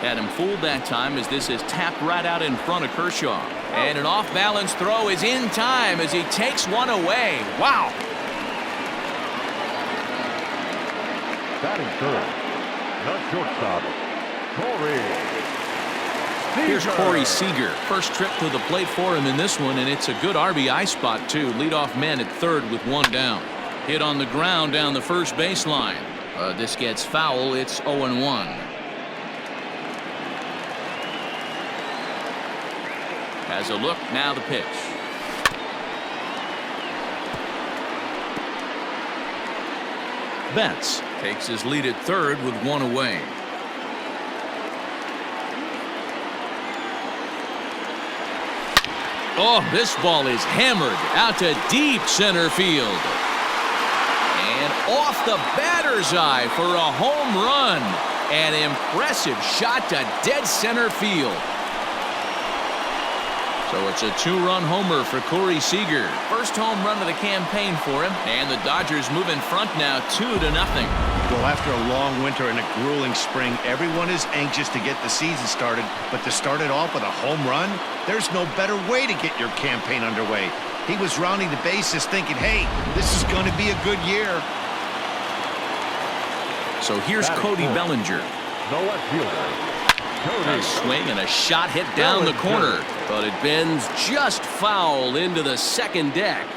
Had him fooled that time as this is tapped right out in front of Kershaw. And an off-balance throw is in time as he takes one away. Wow. Batting third, the shortstop, Corey. Here's Corey Seager. First trip to the plate for him in this one, and it's a good RBI spot, too. Leadoff man at third with one down. Hit on the ground down the first baseline. This gets foul. It's 0-1. Has a look. Now the pitch. Betts takes his lead at third with one away. Oh, this ball is hammered out to deep center field. And off the batter's eye for a home run. An impressive shot to dead center field. So it's a two-run homer for Corey Seager. First home run of the campaign for him. And the Dodgers move in front now 2-0. Well, after a long winter and a grueling spring, everyone is anxious to get the season started. But to start it off with a home run, there's no better way to get your campaign underway. He was rounding the bases thinking, hey, this is going to be a good year. So here's Cody Bellinger. The left fielder. A swing and a shot hit down the corner, but it bends just foul into the second deck.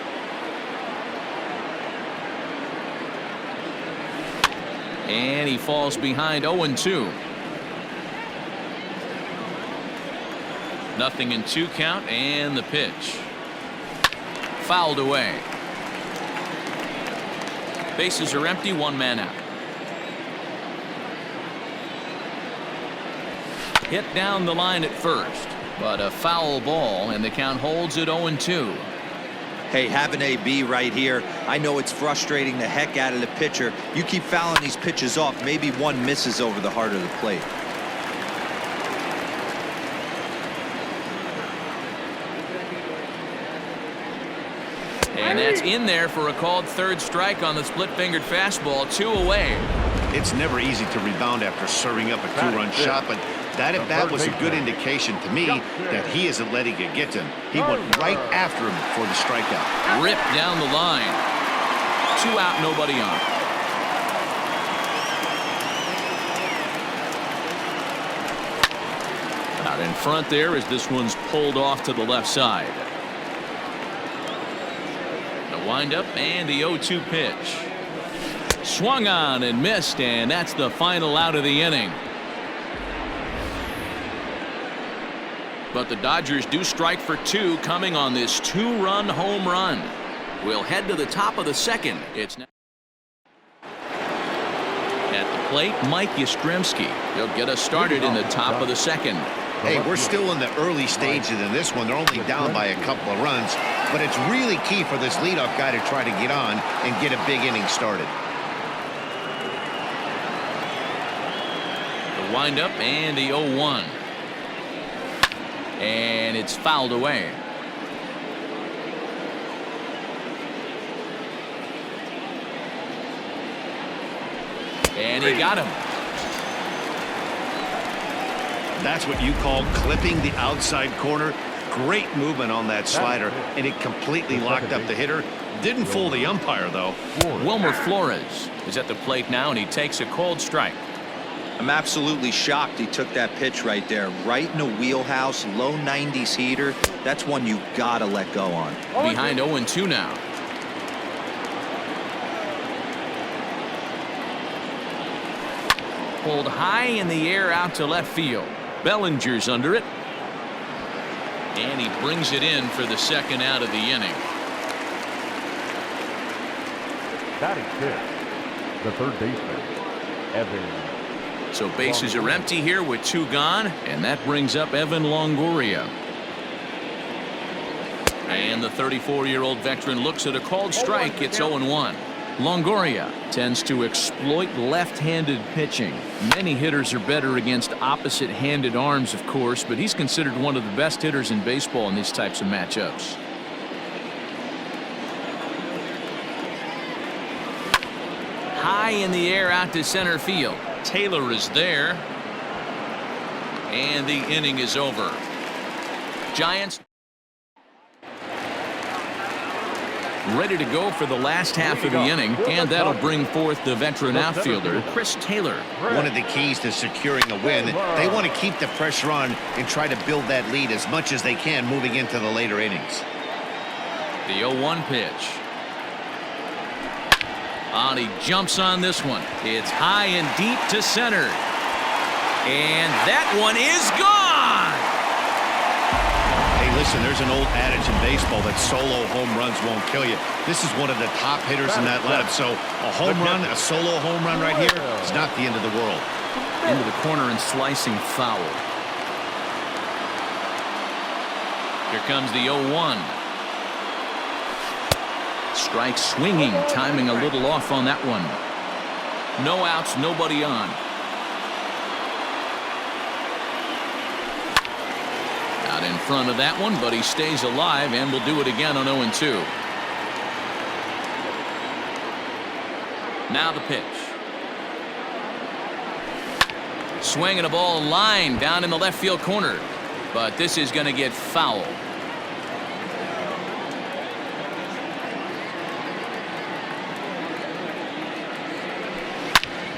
And he falls behind 0-2. Nothing in 2 count, and the pitch. Fouled away. Bases are empty, one man out. Hit down the line at first, but a foul ball, and the count holds at 0-2. Hey, have an AB right here. I know it's frustrating the heck out of the pitcher. You keep fouling these pitches off, maybe one misses over the heart of the plate. And that's in there for a called third strike on the split-fingered fastball. 2 away. It's never easy to rebound after serving up a two-run shot, but that at bat was a good indication to me that he isn't letting it get to him. He went right after him for the strikeout. Ripped down the line. 2 out, nobody on. Out in front there as this one's pulled off to the left side. The windup and the 0-2 pitch. Swung on and missed, and that's the final out of the inning. But the Dodgers do strike for 2 coming on this 2-run home run. We'll head to the top of the second. It's now at the plate, Mike Yastrzemski. He'll get us started in the top of the second. Hey, we're still in the early stages in this one. They're only down by a couple of runs, but it's really key for this leadoff guy to try to get on and get a big inning started. The windup and the 0-1. And it's fouled away. And he got him. That's what you call clipping the outside corner. Great movement on that slider, and it completely locked up the hitter. Didn't fool the umpire, though. Wilmer Flores is at the plate now, and he takes a cold strike. I'm absolutely shocked he took that pitch right there. Right in the wheelhouse, low 90s heater. That's one you gotta let go on. Behind 0-2 now. Pulled high in the air out to left field. Bellinger's under it. And he brings it in for the second out of the inning. Batting fifth, the third baseman, Evan. So bases are empty here with 2 gone, and that brings up Evan Longoria. And the 34-year-old veteran looks at a called strike. It's 0-1. Longoria tends to exploit left-handed pitching. Many hitters are better against opposite-handed arms, of course, but he's considered one of the best hitters in baseball in these types of matchups. High in the air out to center field. Taylor is there. And the inning is over. Giants ready to go for the last half of the inning, and that'll bring forth the veteran outfielder, Chris Taylor. One of the keys to securing a win, they want to keep the pressure on and try to build that lead as much as they can moving into the later innings. The 0-1 pitch. And he jumps on this one. It's high and deep to center. And that one is gone! Hey, listen, there's an old adage in baseball that solo home runs won't kill you. This is one of the top hitters in that lineup. So a home run, a solo home run right here is not the end of the world. Into the corner and slicing foul. Here comes the 0-1. Strike swinging, timing a little off on that one. No outs, nobody on. Out in front of that one, but he stays alive and will do it again on 0-2. Now the pitch. Swinging a ball line down in the left field corner, but this is going to get foul.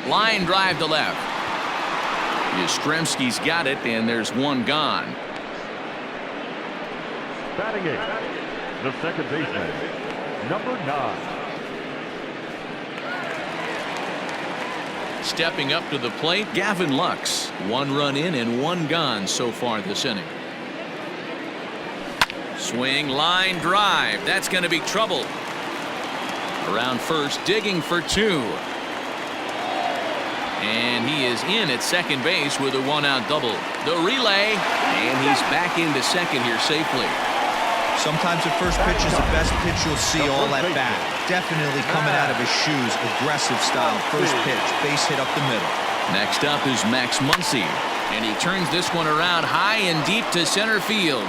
Line drive to left. Yastrzemski's got it, and there's one gone. Batting eight, the second baseman, number 9. Stepping up to the plate, Gavin Lux. 1 run in and 1 gone so far this inning. Swing, line drive. That's going to be trouble. Around first, digging for 2. And he is in at second base with a 1-out double. The relay, and he's back into second here safely. Sometimes the first pitch is the best pitch you'll see all at bat. Definitely coming out of his shoes. Aggressive style. First pitch. Base hit up the middle. Next up is Max Muncy. And he turns this one around high and deep to center field.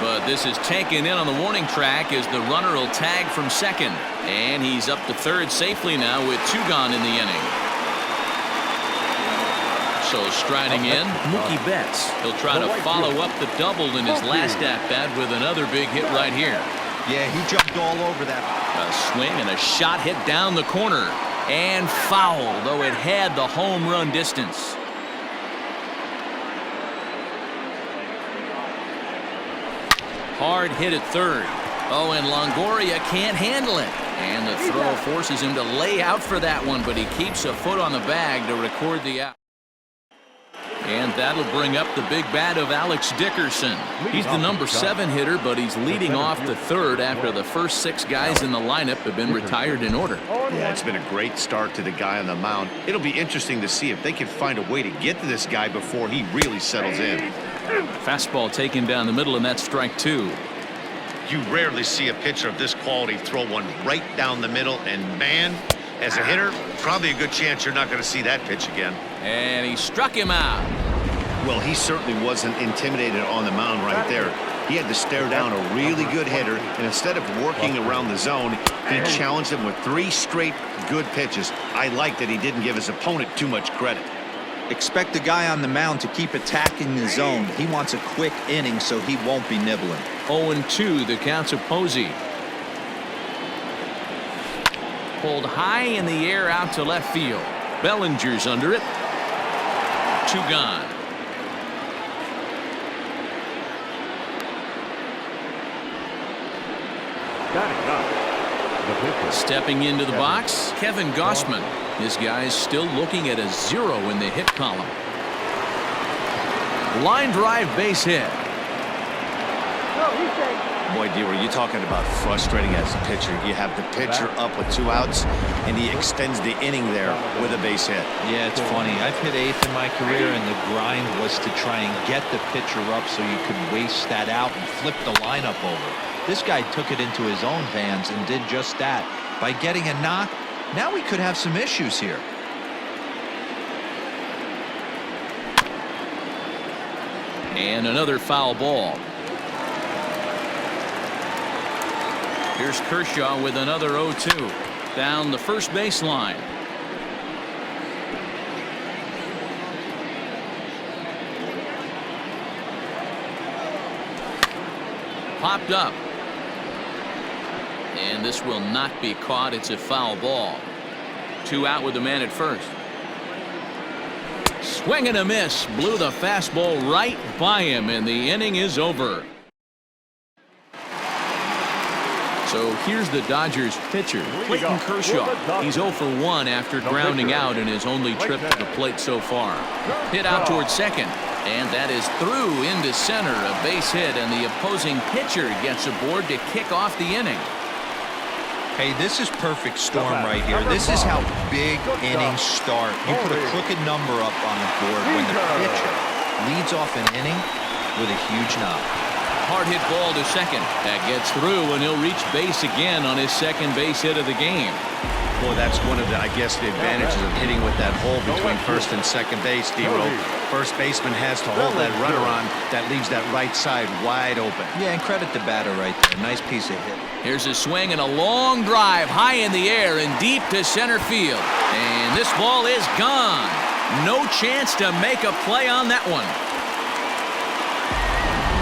But this is taken in on the warning track as the runner will tag from second. And he's up to third safely now with 2 gone in the inning. So striding in, Mookie Betts. He'll try to follow up the double in his last at-bat with another big hit right here. Yeah, he jumped all over that. A swing and a shot hit down the corner. And foul, though it had the home run distance. Hard hit at third. Oh, and Longoria can't handle it. And the throw forces him to lay out for that one, but he keeps a foot on the bag to record the out. And that'll bring up the big bat of Alex Dickerson. He's the number 7 hitter, but he's leading off the third after the first 6 guys in the lineup have been retired in order. Yeah, it's been a great start to the guy on the mound. It'll be interesting to see if they can find a way to get to this guy before he really settles in. Fastball taken down the middle, and that's strike 2. You rarely see a pitcher of this quality throw one right down the middle, and man, as a hitter, probably a good chance you're not going to see that pitch again. And he struck him out. Well, he certainly wasn't intimidated on the mound right there. He had to stare down a really good hitter, and instead of working around the zone, he challenged him with 3 straight good pitches. I like that he didn't give his opponent too much credit. Expect the guy on the mound to keep attacking the zone. He wants a quick inning, so he won't be nibbling. 0-2, the count's of Posey. Pulled high in the air out to left field. Bellinger's under it. 2 gone. Stepping into the box, Kevin Gossman. This guy's still looking at a 0 in the hit column. Line drive base hit. Boy, D, were you talking about frustrating as a pitcher? You have the pitcher up with 2 outs, and he extends the inning there with a base hit. Yeah, it's funny. I've hit 8th in my career, and the grind was to try and get the pitcher up so you could waste that out and flip the lineup over. This guy took it into his own hands and did just that. By getting a knock, now we could have some issues here. And another foul ball. Here's Kershaw with another 0-2 down the first baseline. popped up. And this will not be caught. It's a foul ball. 2 out with the man at first. Swing and a miss. Blew the fastball right by him, and the inning is over. So here's the Dodgers pitcher, Clayton Kershaw. He's 0 for 1 after grounding out in his only trip to the plate so far. Hit out towards second, and that is through into center. A base hit, and the opposing pitcher gets aboard to kick off the inning. Hey, this is perfect storm right here. This is how big innings start. You put a crooked number up on the board when the pitcher leads off an inning with a huge knock. Hard hit ball to second. That gets through, and he'll reach base again on his second base hit of the game. Boy, that's one of the, I guess, the advantages of hitting with that hole between first and second base, D-Roll. First baseman has to hold that runner on. That leaves that right side wide open. Yeah, and credit the batter right there. Nice piece of hit. Here's a swing and a long drive high in the air and deep to center field. And this ball is gone. No chance to make a play on that one.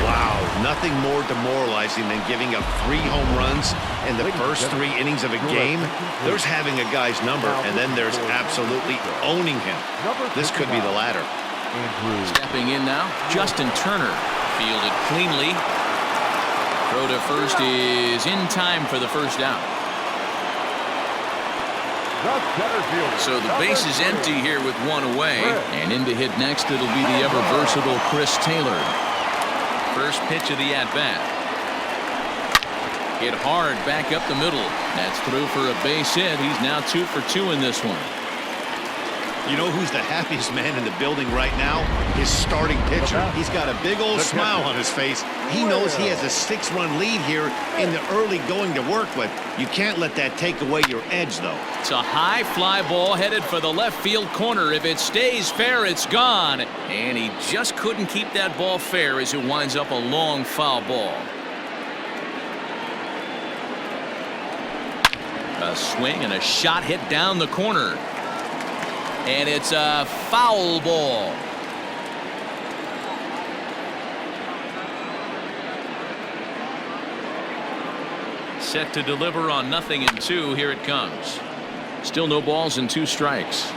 Wow, nothing more demoralizing than giving up 3 home runs in the first 3 innings of a game. There's having a guy's number, and then there's absolutely owning him. This could be the latter. Stepping in now, Justin Turner. Fielded cleanly. Throw to first is in time for the first out. So the base is empty here with 1 away. And in to hit next, it'll be the ever-versatile Chris Taylor. First pitch of the at-bat. Hit hard back up the middle. That's through for a base hit. He's now 2 for 2 in this one. You know who's the happiest man in the building right now? His starting pitcher. He's got a big old smile on his face. He knows he has a 6-run lead here in the early going to work with. You can't let that take away your edge, though. It's a high fly ball headed for the left field corner. If it stays fair, it's gone. And he just couldn't keep that ball fair as it winds up a long foul ball. A swing and a shot hit down the corner. And it's a foul ball. Set to deliver on 0-2. Here it comes. Still no balls and 2 strikes.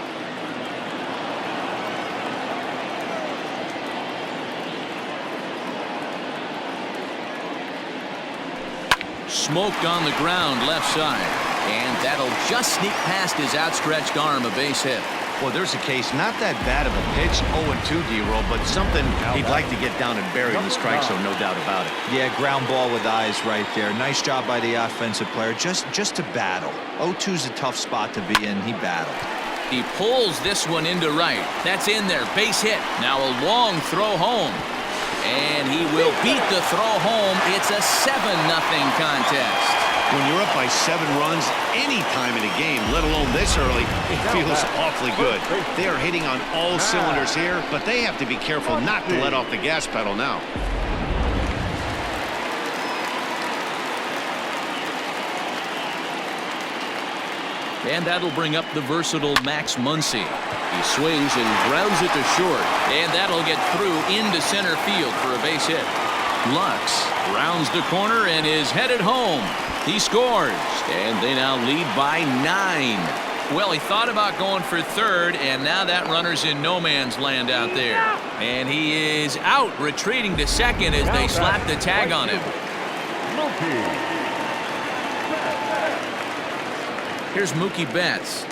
Smoked on the ground left side. And that'll just sneak past his outstretched arm. A base hit. Well, there's a case, not that bad of a pitch, 0-2, D-Roll, but something he'd like to get down and bury in the strike zone, no doubt about it. Yeah, ground ball with eyes right there. Nice job by the offensive player, just to battle. 0-2's a tough spot to be in. He battled. He pulls this one into right. That's in there. Base hit. Now a long throw home. And he will beat the throw home. It's a 7-0 contest. When you're up by 7 runs any time in a game, let alone this early, it feels awfully good. They are hitting on all cylinders here, but they have to be careful not to let off the gas pedal now. And that'll bring up the versatile Max Muncy. He swings and grounds it to short. And that'll get through into center field for a base hit. Lux rounds the corner and is headed home. He scores, and they now lead by 9. Well, he thought about going for third, and now that runner's in no man's land out there. And he is out, retreating to second as they slap the tag on him. Here's Mookie Betts.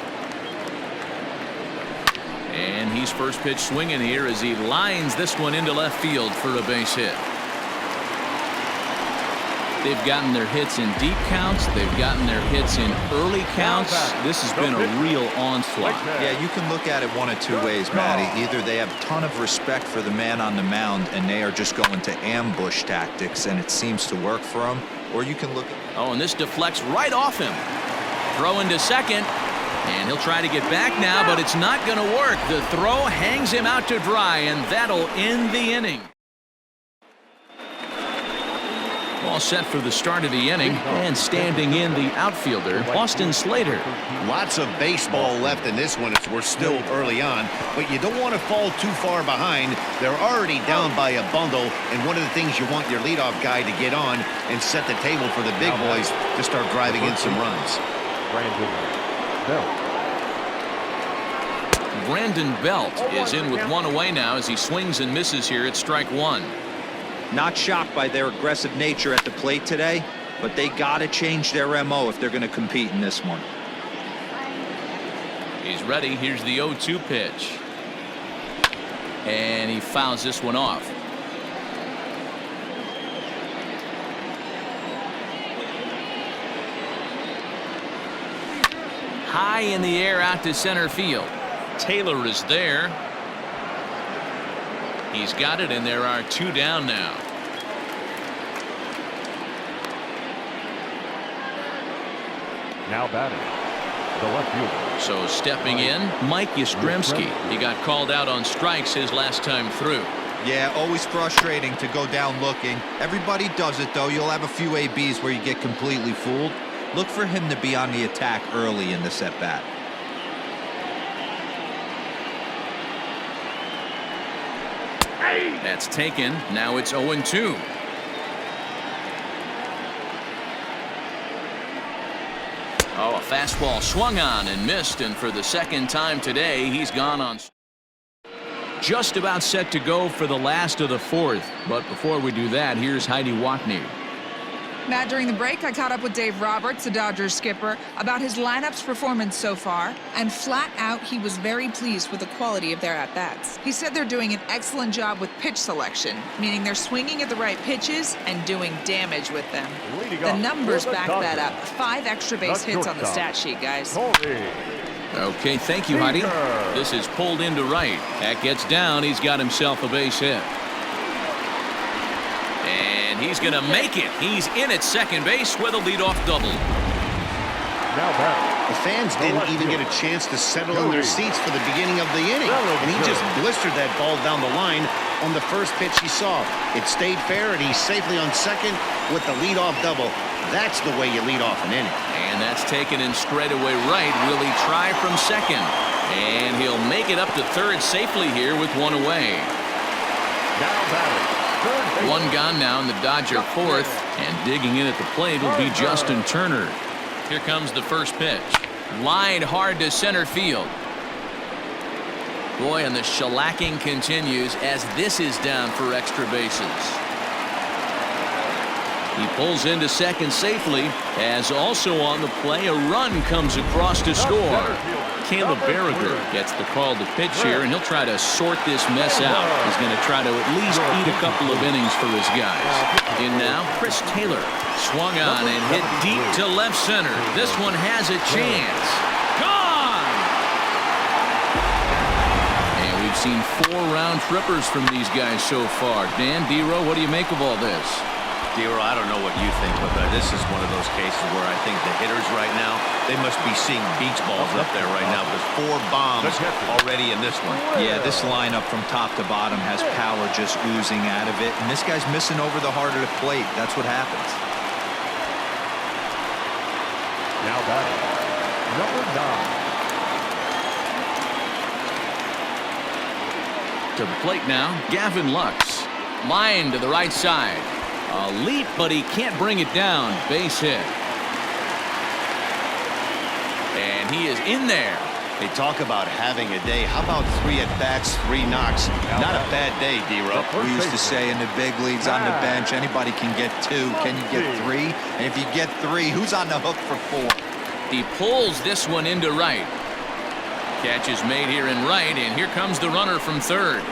And he's first pitch swinging here as he lines this one into left field for a base hit. They've gotten their hits in deep counts. They've gotten their hits in early counts. This has been a real onslaught. Yeah, you can look at it one of 2 ways, Matty. Either they have a ton of respect for the man on the mound and they are just going to ambush tactics and it seems to work for them, or you can look at... Oh, and this deflects right off him. Throw into second, and he'll try to get back now, but it's not going to work. The throw hangs him out to dry, and that'll end the inning. All set for the start of the inning, and standing in the outfielder, Austin Slater. Lots of baseball left in this one as we're still early on, but you don't want to fall too far behind. They're already down by a bundle, and one of the things you want your leadoff guy to get on and set the table for the big boys to start driving in some runs. Brandon Belt is in with one away now as he swings and misses here at strike one. Not shocked by their aggressive nature at the plate today, but they got to change their MO if they're going to compete in this one. He's ready. Here's the 0-2 pitch. And he fouls this one off. High in the air out to center field. Taylor is there. He's got it, and there are two down now. Now batting, the left fielder. So stepping in, Mike Yastrzemski. He got called out on strikes his last time through. Yeah, always frustrating to go down looking. Everybody does it, though. You'll have a few ABs where you get completely fooled. Look for him to be on the attack early in this at-bat. That's taken. Now it's 0-2. Oh, a fastball swung on and missed, and for the second time today, he's gone on. Just about set to go for the last of the fourth. But before we do that, here's Heidi Watney. Matt, during the break, I caught up with Dave Roberts, the Dodgers skipper, about his lineup's performance so far, and flat out, he was very pleased with the quality of their at-bats. He said they're doing an excellent job with pitch selection, meaning they're swinging at the right pitches and doing damage with them. The numbers back that up. 5 extra base hits on the stat sheet, guys. Okay, thank you, Heidi. This is pulled into right. That gets down. He's got himself a base hit. And he's going to make it. He's in at second base with a leadoff double. Now batting. The fans didn't even get a chance to settle in their seats for the beginning of the inning, and he just blistered that ball down the line on the first pitch he saw. It stayed fair, and he's safely on second with the leadoff double. That's the way you lead off an inning. And that's taken in straightaway right. Will he try from second? And he'll make it up to third safely here with one away. Now batting. One gone now in the Dodger fourth, and digging in at the plate will be Justin Turner. Here comes the first pitch. Lined hard to center field. Boy, and the shellacking continues as this is down for extra bases. He pulls into second safely, as also on the play a run comes across to score. Caleb Berriger gets the call to pitch here, and he'll try to sort this mess out. He's going to try to at least eat a couple of innings for his guys. In now, Chris Taylor swung on and hit deep to left center. This one has a chance. Gone! And we've seen 4 round trippers from these guys so far. Dan, D-Row, what do you make of all this? D-Row, I don't know what you think, but this is one of those cases where I think the hitters right now, they must be seeing beach balls up there right now, because 4 bombs already in this one. Yeah, this lineup from top to bottom has power just oozing out of it, and this guy's missing over the heart of the plate. That's what happens. Now batting, number 9. To the plate now, Gavin Lux. Line to the right side. A leap, but he can't bring it down. Base hit. And he is in there. They talk about having a day. How about 3 at-bats, 3 knocks? Not a bad day, D-Row. We used to say in the big leagues on the bench, anybody can get 2. Can you get 3? And if you get 3, who's on the hook for 4? He pulls this one into right. Catch is made here in right, and here comes the runner from third.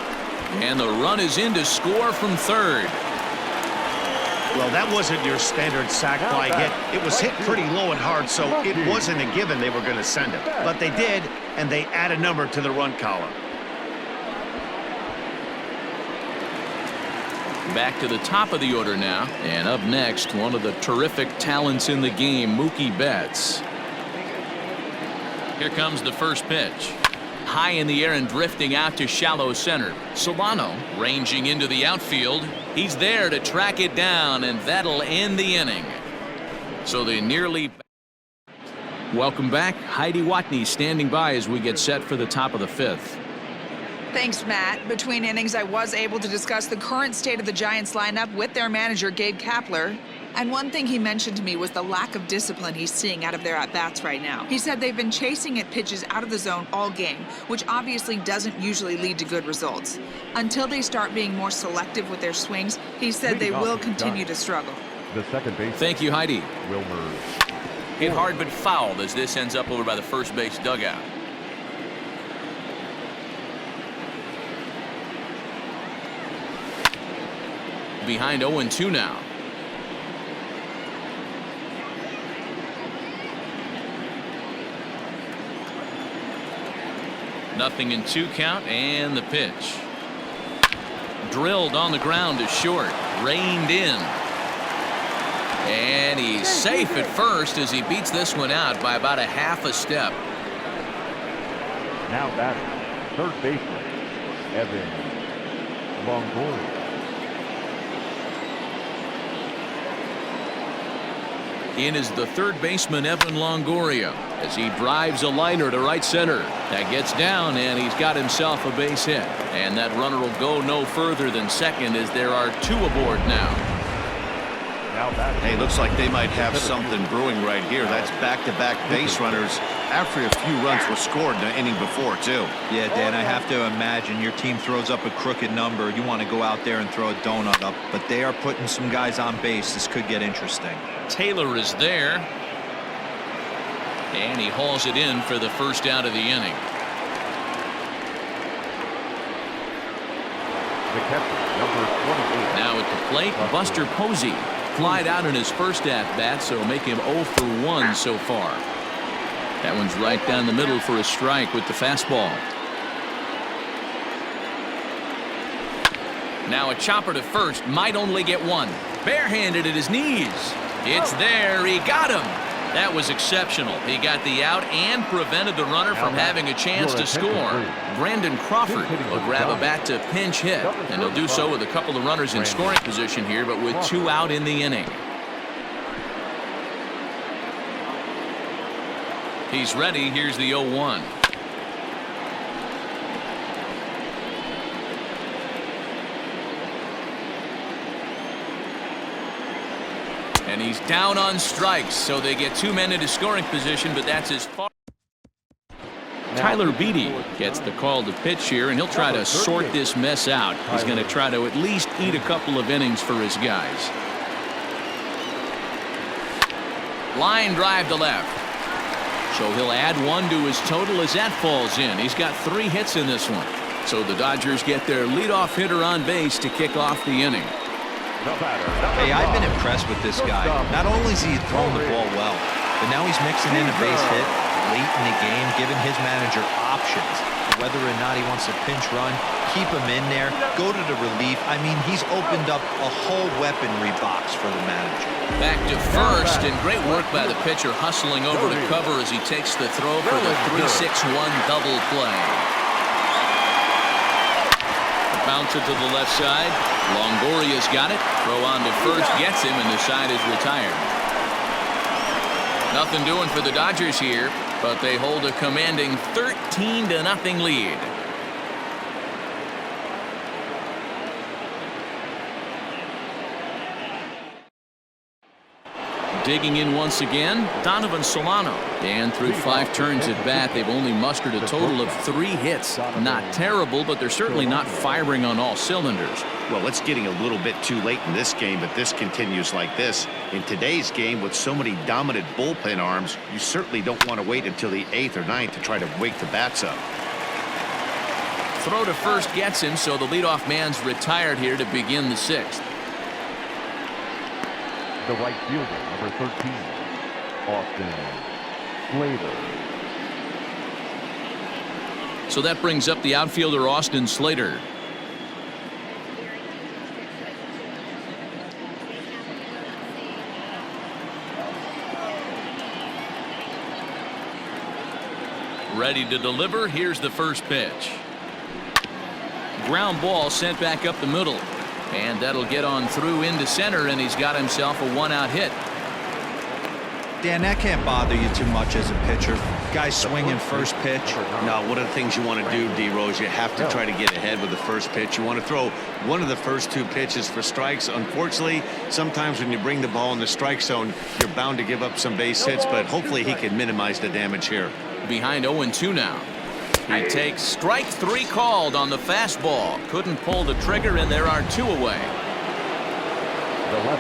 And the run is in to score from third. Well, that wasn't your standard sac fly hit. It was hit pretty low and hard, so it wasn't a given they were going to send it. But they did, and they add a number to the run column. Back to the top of the order now. And up next, one of the terrific talents in the game, Mookie Betts. Here comes the first pitch. high in the air and drifting out to shallow center. Solano ranging into the outfield. He's there to track it down, and that'll end the inning. So they nearly... Welcome back. Heidi Watney standing by as we get set for the top of the fifth. Thanks, Matt. Between innings, I was able to discuss the current state of the Giants lineup with their manager, Gabe Kapler. And one thing he mentioned to me was the lack of discipline he's seeing out of their at-bats right now. He said they've been chasing at pitches out of the zone all game, which obviously doesn't usually lead to good results. Until they start being more selective with their swings, he said they will continue to struggle. The second base. Thank you, Heidi. Wilmer. Hit hard but fouled as this ends up over by the first base dugout. Behind 0-2 now. Nothing in 2 count, and the pitch. Drilled on the ground to short. Reined in. And he's safe at first as he beats this one out by about a half a step. Now batting, third baseman, Evan Longoria. In is the third baseman, Evan Longoria, as he drives a liner to right center. That gets down, and he's got himself a base hit. And that runner will go no further than second as there are 2 aboard now. Hey, looks like they might have something brewing right here. That's back-to-back base runners after a few runs were scored in the inning before, too. Yeah, Dan, I have to imagine your team throws up a crooked number. You want to go out there and throw a donut up, but they are putting some guys on base. This could get interesting. Taylor is there. And he hauls it in for the first out of the inning. The catcher, number 28. Now at the plate, Buster Posey. Flied out in his first at-bat, so make him 0 for 1 so far. That one's right down the middle for a strike with the fastball. Now a chopper to first, might only get 1. Barehanded at his knees. It's there, he got him. That was exceptional. He got the out and prevented the runner from having a chance to score. Brandon Crawford will grab a bat to pinch hit, and he'll do so with a couple of runners in scoring position here, but with 2 out in the inning. He's ready. Here's the 0-1. And he's down on strikes, so they get 2 men into scoring position, but that's as far. Tyler Beatty gets the call to pitch here, and he'll try to sort this mess out. He's going to try to at least eat a couple of innings for his guys. Line drive to left. So he'll add 1 to his total as that falls in. He's got 3 hits in this one. So the Dodgers get their leadoff hitter on base to kick off the inning. Hey, I've been impressed with this guy. Not only is he throwing the ball well, but now he's mixing in a base hit late in the game, giving his manager options. Whether or not he wants a pinch run, keep him in there, go to the relief. I mean, he's opened up a whole weaponry box for the manager. Back to first, and great work by the pitcher hustling over to cover as he takes the throw for the 3-6-1 double play. Bounce it to the left side. Longoria's got it. Throw on to first, gets him, and the side is retired. Nothing doing for the Dodgers here, but they hold a commanding 13-0 lead. Digging in once again, Donovan Solano. And through 5 turns at bat, they've only mustered a total of 3 hits. Not terrible, but they're certainly not firing on all cylinders. Well, it's getting a little bit too late in this game, but this continues like this. In today's game, with so many dominant bullpen arms, you certainly don't want to wait until the 8th or 9th to try to wake the bats up. Throw to first gets him, so the leadoff man's retired here to begin the 6th. The right fielder, number 13, Austin Slater. So that brings up the outfielder, Austin Slater. Ready to deliver. Here's the first pitch. Ground ball sent back up the middle. And that'll get on through into center, and he's got himself a one-out hit. Dan, that can't bother you too much as a pitcher. Guy swinging first pitch. No, one of the things you want to do, D-Rose, you have to try to get ahead with the first pitch. You want to throw one of the first two pitches for strikes. Unfortunately, sometimes when you bring the ball in the strike zone, you're bound to give up some base hits, but hopefully he can minimize the damage here. Behind 0-2 now. He takes strike 3 called on the fastball. Couldn't pull the trigger, and there are 2 away.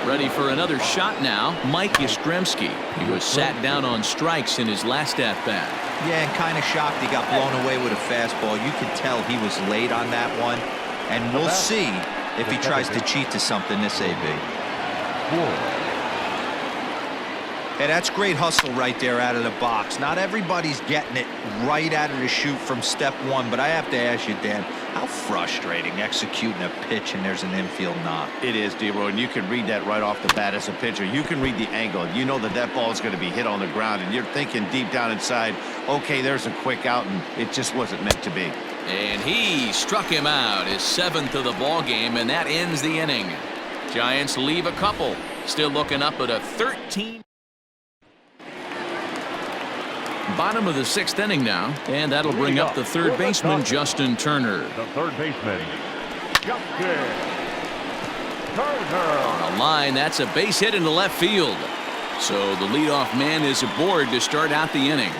Ready for another shot now, Mike Yastrzemski. He was sat down on strikes in his last at-bat. Yeah, and kind of shocked he got blown away with a fastball. You could tell he was late on that one. And we'll see if he tries to cheat to something this AB. Hey, that's great hustle right there out of the box. Not everybody's getting it right out of the chute from step one, but I have to ask you, Dan, how frustrating executing a pitch and there's an infield knock. It is, D-Roy, and you can read that right off the bat as a pitcher. You can read the angle. You know that ball is going to be hit on the ground, and you're thinking deep down inside, okay, there's a quick out, and it just wasn't meant to be. And he struck him out, his 7th of the ball game, and that ends the inning. Giants leave a couple. Still looking up at a 13. Bottom of the 6th inning now, and that'll bring up the third baseman, Justin Turner. The third baseman, Justin Turner. On a line, that's a base hit into left field. So the leadoff man is aboard to start out the inning.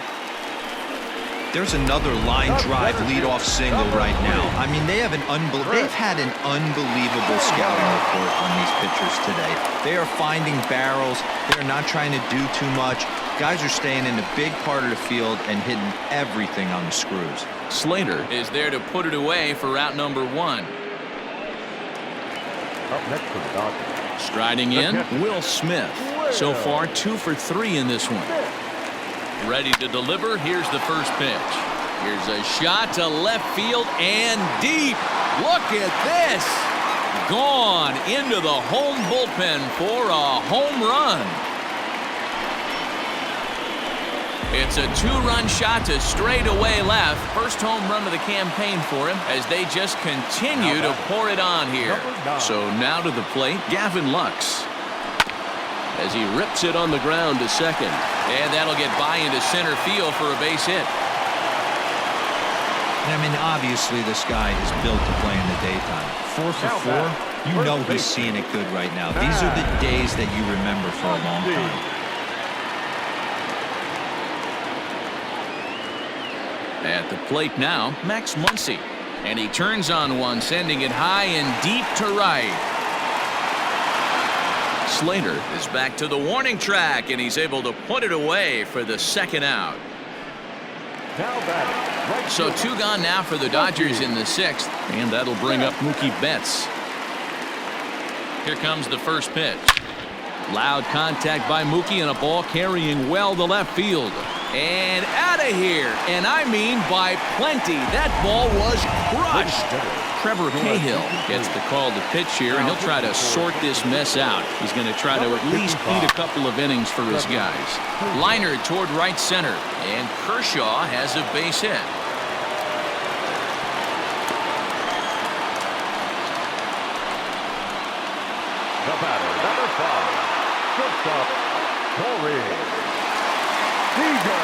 There's another line drive leadoff single right now. I mean, they've had an unbelievable scouting report on these pitchers today. They are finding barrels. They're not trying to do too much. Guys are staying in the big part of the field and hitting everything on the screws. Slater is there to put it away for out number 1. Up next for the Dodgers. Striding in, Will Smith. So far, 2 for 3 in this one. Ready to deliver. Here's the first pitch. Here's a shot to left field and deep. Look at this. Gone into the home bullpen for a home run. It's a 2-run shot to straightaway left. First home run of the campaign for him as they just continue to pour it on here. So now to the plate, Gavin Lux. As he rips it on the ground to second. And that'll get by into center field for a base hit. I mean, obviously this guy is built to play in the daytime. 4 for 4, you know he's seeing it good right now. These are the days that you remember for a long time. At the plate now, Max Muncy. And he turns on one, sending it high and deep to right. Slater is back to the warning track, and he's able to put it away for the second out. So 2 gone now for the Dodgers in the 6th, and that'll bring up Mookie Betts. Here comes the first pitch. Loud contact by Mookie, and a ball carrying well to left field. And out of here, and I mean by plenty. That ball was crushed. Trevor Cahill gets the call to pitch here, and he'll try to sort this mess out. He's going to try to at least eat a couple of innings for his guys. Liner toward right center, and Kershaw has a base hit. The batter, number 5, shortstop, Corey Seager.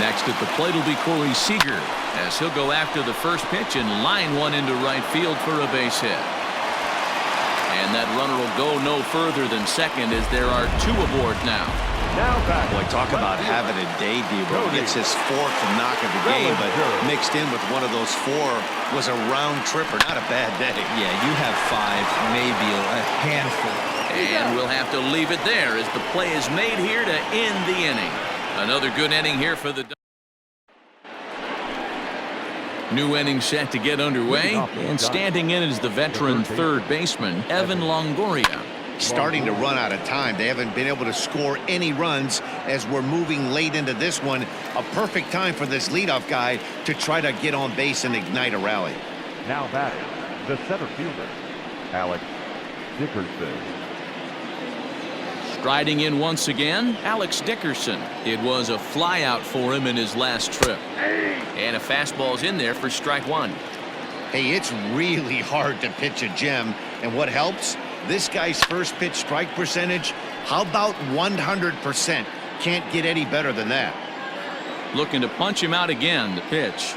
Next at the plate will be Corey Seager, as he'll go after the first pitch and line one into right field for a base hit. And that runner will go no further than second, as there are 2 aboard now. Boy, talk about having a day, D-Roy. Gets his 4th knock of the game, but mixed in with one of those 4 was a round tripper. Not a bad day. Yeah, you have 5, maybe a handful. And we'll have to leave it there as the play is made here to end the inning. Another good inning here for the new inning set to get underway, and standing in is the veteran third baseman, Evan Longoria. Starting to run out of time. They haven't been able to score any runs as we're moving late into this one. A perfect time for this leadoff guy to try to get on base and ignite a rally. Now batting, the center fielder, Alex Dickerson. Riding in once again, Alex Dickerson. It was a flyout for him in his last trip. And a fastball's in there for strike one. Hey, it's really hard to pitch a gem. And what helps? This guy's first pitch strike percentage, how about 100%? Can't get any better than that. Looking to punch him out again, the pitch.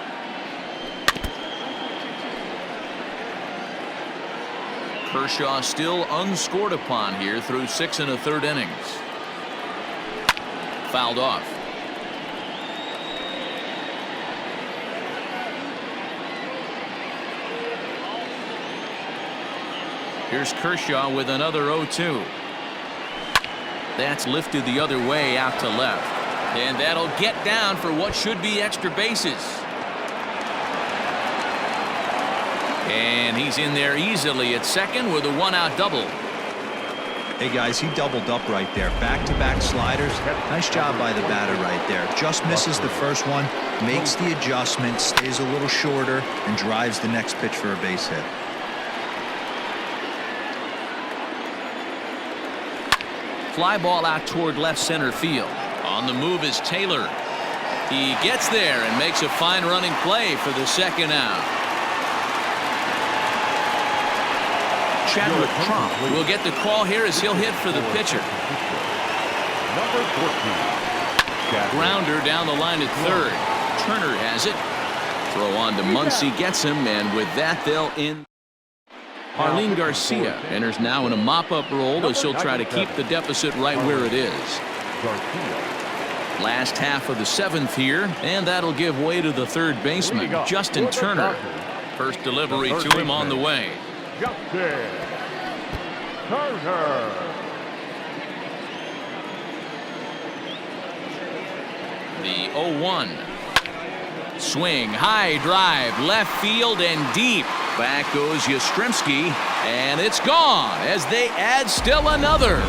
Kershaw still unscored upon here through 6 1/3 innings. Fouled off. Here's Kershaw with another 0-2. That's lifted the other way out to left. And that'll get down for what should be extra bases. And he's in there easily at second with a 1-out double. Hey guys, he doubled up right there. Back-to-back sliders. Nice job by the batter right there. Just misses the first one, makes the adjustment, stays a little shorter, and drives the next pitch for a base hit. Fly ball out toward left center field. On the move is Taylor. He gets there and makes a fine running play for the second out. Chadwick Trump will get the call here as he'll hit for the pitcher. Number 14. Grounder down the line at third. Turner has it. Throw on to Muncy, gets him, and with that they'll end. Arlene Garcia enters now in a mop-up role as she'll try to keep the deficit right where it is. Last half of the 7th here, and that'll give way to the third baseman, Justin Turner. First delivery to him on the way. Justin Turner. The 0-1. Swing, high drive, left field and deep. Back goes Yastrzemski, and it's gone as they add still another.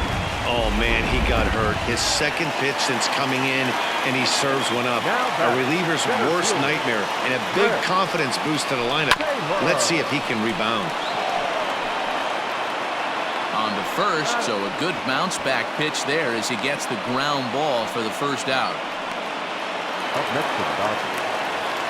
Oh, man, he got hurt. His second pitch since coming in, and he serves one up. A reliever's worst nightmare, and a big confidence boost to the lineup. Let's see if he can rebound. On to first, so a good bounce back pitch there as he gets the ground ball for the first out. Up next to the Dodgers.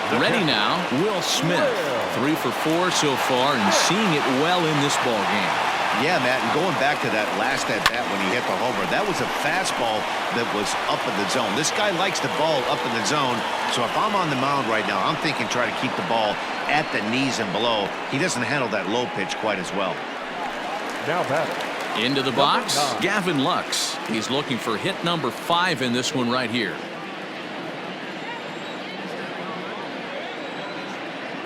Ready now, Will Smith. 3 for 4 so far and seeing it well in this ball game. Yeah, Matt, and going back to that last at-bat when he hit the homer, that was a fastball that was up in the zone. This guy likes the ball up in the zone, so if I'm on the mound right now, I'm thinking try to keep the ball at the knees and below. He doesn't handle that low pitch quite as well. Now batting. Into the box, Gavin Lux. He's looking for hit number 5 in this one right here.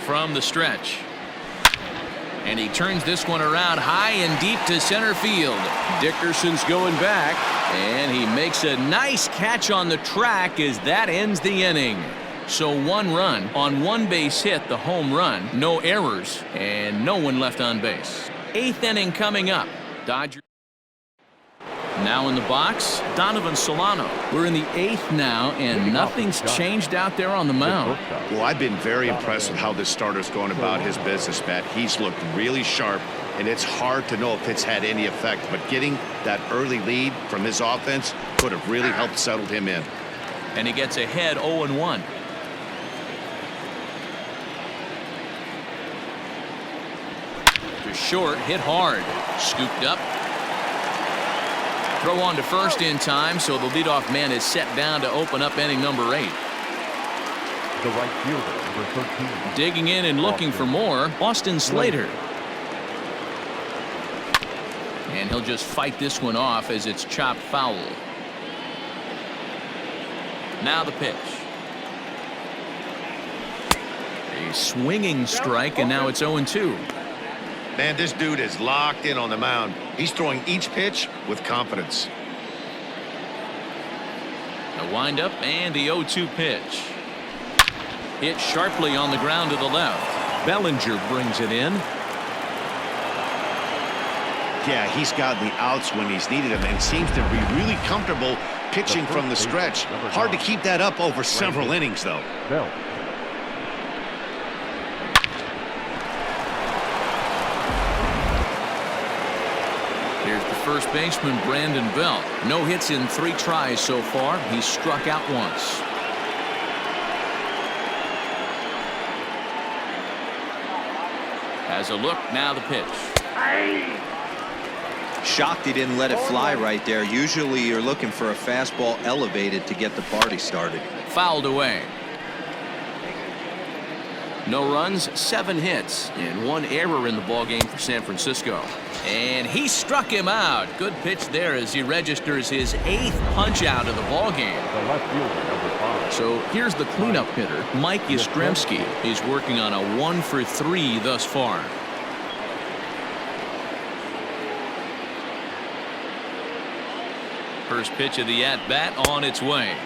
From the stretch. And he turns this one around high and deep to center field. Dickerson's going back, and he makes a nice catch on the track as that ends the inning. So 1 run on 1 base hit, the home run, no errors, and no one left on base. 8th inning coming up. Dodgers. Now in the box, Donovan Solano. We're in the 8th now, and nothing's changed out there on the mound. Well, I've been very impressed with how this starter's going about his business, Matt. He's looked really sharp, and it's hard to know if it's had any effect, but getting that early lead from his offense could have really helped settle him in. And he gets ahead 0-1. To short, hit hard. Scooped up. Throw on to first in time, so the leadoff man is set down to open up inning number 8. The right fielder, number 13. Digging in and looking for more, Austin Slater. And he'll just fight this one off as it's chopped foul. Now the pitch. A swinging strike, and now it's 0-2. Man, this dude is locked in on the mound. He's throwing each pitch with confidence. A windup and the 0-2 pitch. Hit sharply on the ground to the left. Bellinger brings it in. Yeah, he's gotten the outs when he's needed them and seems to be really comfortable pitching from the stretch. Hard to keep that up over several innings, though. Bell. Here's the first baseman Brandon Belt. No hits in 3 tries so far. He's struck out once. Has a look, now the pitch. Shocked he didn't let it fly right there. Usually you're looking for a fastball elevated to get the party started. Fouled away. No runs, 7 hits, and 1 error in the ballgame for San Francisco. And he struck him out. Good pitch there as he registers his 8th punch out of the ballgame. The left fielder, number 5. So here's the cleanup hitter, Mike Yastrzemski. He's working on a 1 for 3 thus far. First pitch of the at-bat on its way.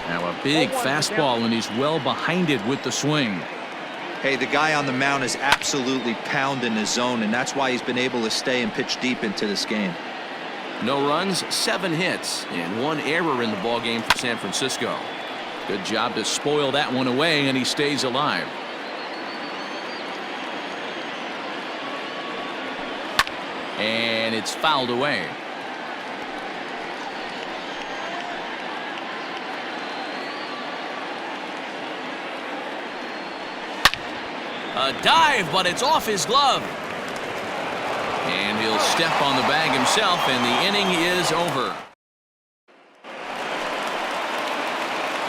Now a big fastball, and he's well behind it with the swing. Hey, the guy on the mound is absolutely pounding his zone, and that's why he's been able to stay and pitch deep into this game. No runs, 7 hits, and 1 error in the ballgame for San Francisco. Good job to spoil that one away, and he stays alive. And it's fouled away. A dive, but it's off his glove. And he'll step on the bag himself, and the inning is over.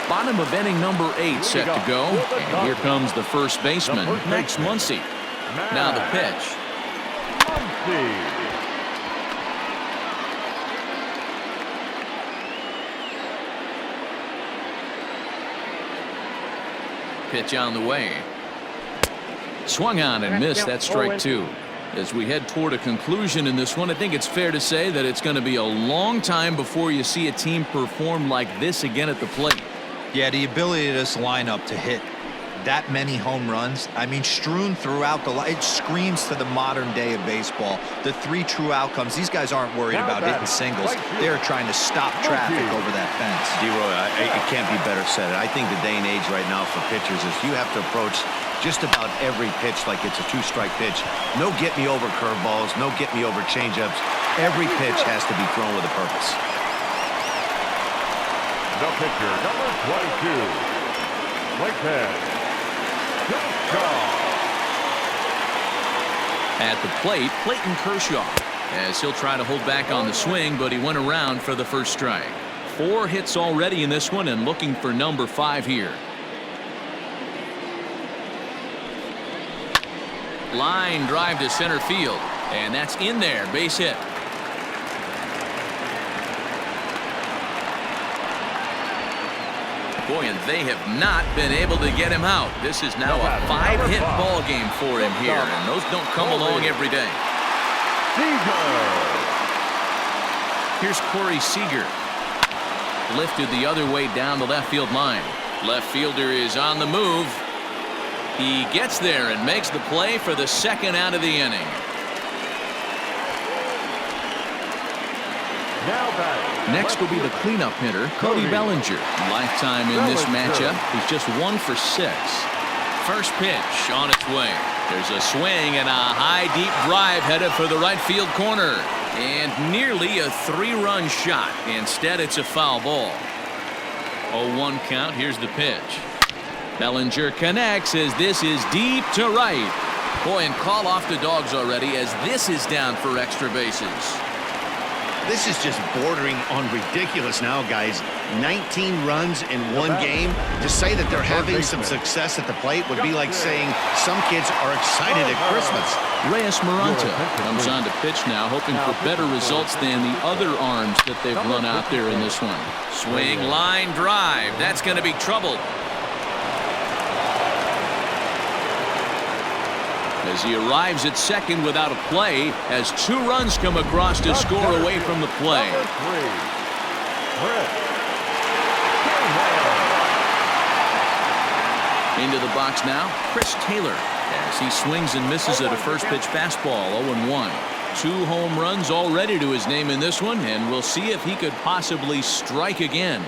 Bottom of inning number 8 set to go. And here comes the first baseman, Max Muncy. Now the pitch. Pitch on the way. Swung on and missed. That strike 2. As we head toward a conclusion in this one, I think it's fair to say that it's going to be a long time before you see a team perform like this again at the plate. Yeah, the ability of this lineup to hit that many home runs, I mean, strewn throughout the line, it screams to the modern day of baseball. The 3 true outcomes. These guys aren't worried about hitting singles. They're trying to stop traffic over that fence. D-Roy, it can't be better said. I think the day and age right now for pitchers is you have to approach just about every pitch like it's a 2-strike pitch. No get-me-over curveballs, no get-me-over changeups. Every pitch has to be thrown with a purpose. The pitcher, number 22. Right there. At the plate, Clayton Kershaw, as he'll try to hold back on the swing, but he went around for the first strike. 4 hits already in this one, and looking for number 5 here. Line drive to center field, and that's in there. Base hit. Boy, and they have not been able to get him out. This is now a 5-hit ball game for him here, and those don't come along every day. Here's Corey Seager. Lifted the other way down the left field line. Left fielder is on the move. He gets there and makes the play for the 2nd out of the inning. Next will be the cleanup hitter, Cody Bellinger. Lifetime in this matchup. He's just 1 for 6. First pitch on its way. There's a swing and a high deep drive headed for the right field corner. And nearly a 3-run shot. Instead, it's a foul ball. 0-1 count. Here's the pitch. Bellinger connects as this is deep to right. Boy, and call off the dogs already as this is down for extra bases. This is just bordering on ridiculous now, guys. 19 runs in 1 game. To say that they're having some success at the plate would be like saying some kids are excited at Christmas. Reyes Maranta comes on to pitch now, hoping for better results than the other arms that they've run out there in this one. Swing, line drive. That's going to be trouble. As he arrives at second without a play, as 2 runs come across to score away from the play. Into the box now, Chris Taylor, as he swings and misses at a first pitch fastball. 0-1. 2 home runs already to his name in this one, and we'll see if he could possibly strike again.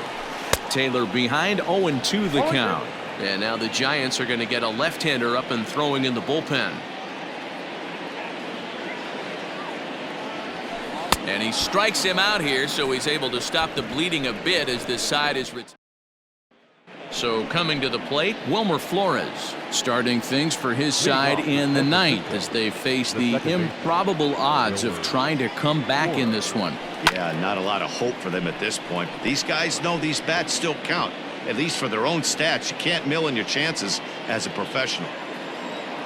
Taylor behind, 0-2 the count. And now the Giants are going to get a left-hander up and throwing in the bullpen. And he strikes him out here, so he's able to stop the bleeding a bit as this side is retired. So coming to the plate, Wilmer Flores starting things for his side in the ninth as they face the improbable odds of trying to come back in this one. Yeah, not a lot of hope for them at this point. But these guys know these bats still count, at least for their own stats. You can't mill in your chances as a professional.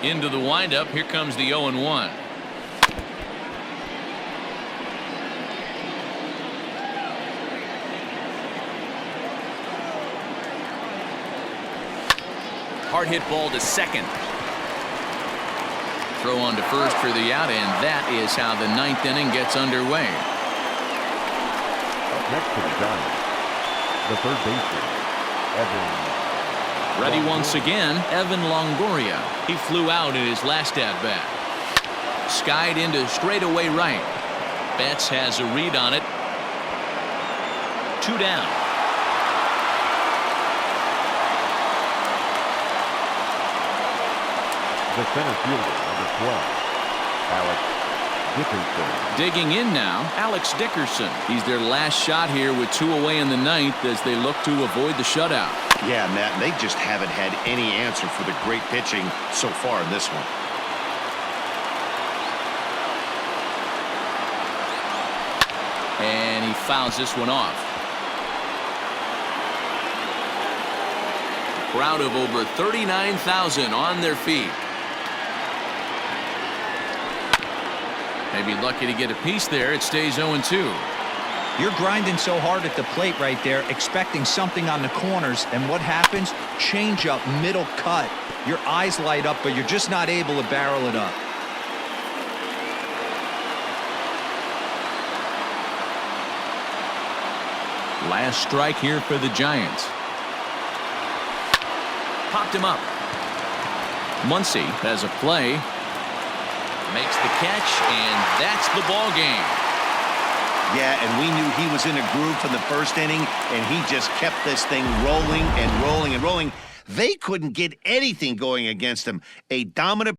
Into the windup, here comes the 0-1. Hard hit ball to second. Throw on to first for the out, and that is how the ninth inning gets underway. Up next to the Giants, the third baseman, Evan. Ready once again, Evan Longoria. He flew out in his last at-bat. Skied into straightaway right. Betts has a read on it. 2 down. The center fielder, number 12, Alex Dickerson. Digging in now, Alex Dickerson. He's their last shot here with 2 away in the ninth as they look to avoid the shutout. Yeah, Matt, they just haven't had any answer for the great pitching so far in this one. And he fouls this one off. A crowd of over 39,000 on their feet. Maybe lucky to get a piece there. It stays 0-2. You're grinding so hard at the plate right there, expecting something on the corners, and what happens? Change up, middle cut. Your eyes light up, but you're just not able to barrel it up. Last strike here for the Giants. Popped him up. Muncy has a play. Makes the catch, and that's the ball game. Yeah, and we knew he was in a groove from the first inning, and he just kept this thing rolling and rolling and rolling. They couldn't get anything going against him. A dominant